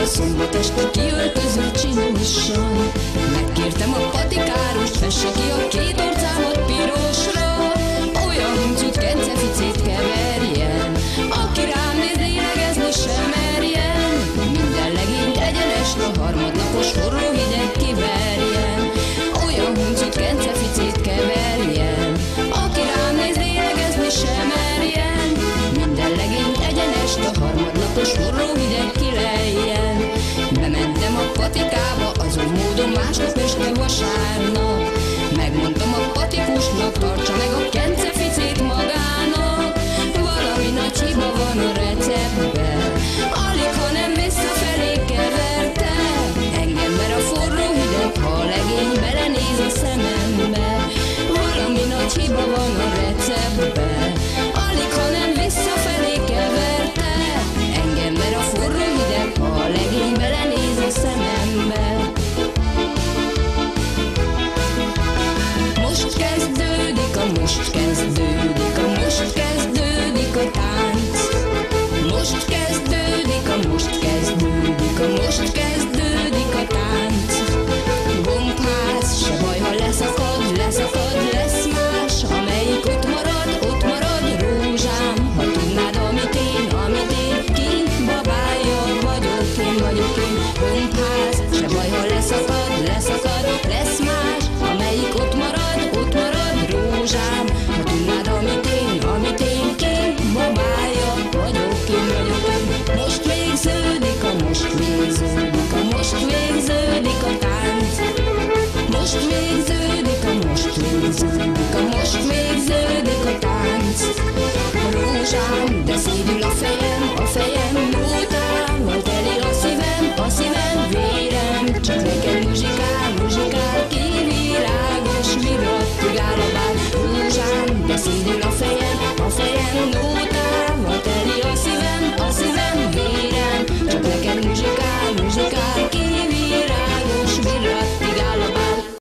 szombat este kiöltözve csinosan. Megkértem a patikárust, fesse ki a két orcámat pirosra, olyan huncut kenceficét keverjen, aki rám néz, lélegezni sem merjen. Minden legényt egyenest a harmadnapos forró hideg kiverjen, olyan huncut kenceficét keverjen, aki rám néz, lélegezni sem merjen. Minden legényt egyenest a harmadnapos forró hideg kilejjen. Bementem a patikába, azon módon másnap este vasárnap. Megmondtam a patikusnak, tartsa meg a kenceficét magának. Valami nagy hiba van a receptben, alig, ha nem visszafelé keverte engem, mert a forró hideg, ha a legény belenéz a szemembe. Valami nagy hiba van a receptben, alig, ha nem visszafelé keverte engem, mert a forró hideg, ha a legény belenéz a szemembe. Most kezdődik a tánc. Most kezdődik a tánc. Gombház, se baj, ha leszakad, lesz más, amelyik ott marad, rózsám. Ha tudnád, amit én, kint babája vagyok én. Gombház, se baj, ha leszakad, lesz más, amelyik ott marad, rózsám. Ha tudnád, amit én, kint babája vagyok én. Most végződik a tánc. Most végződik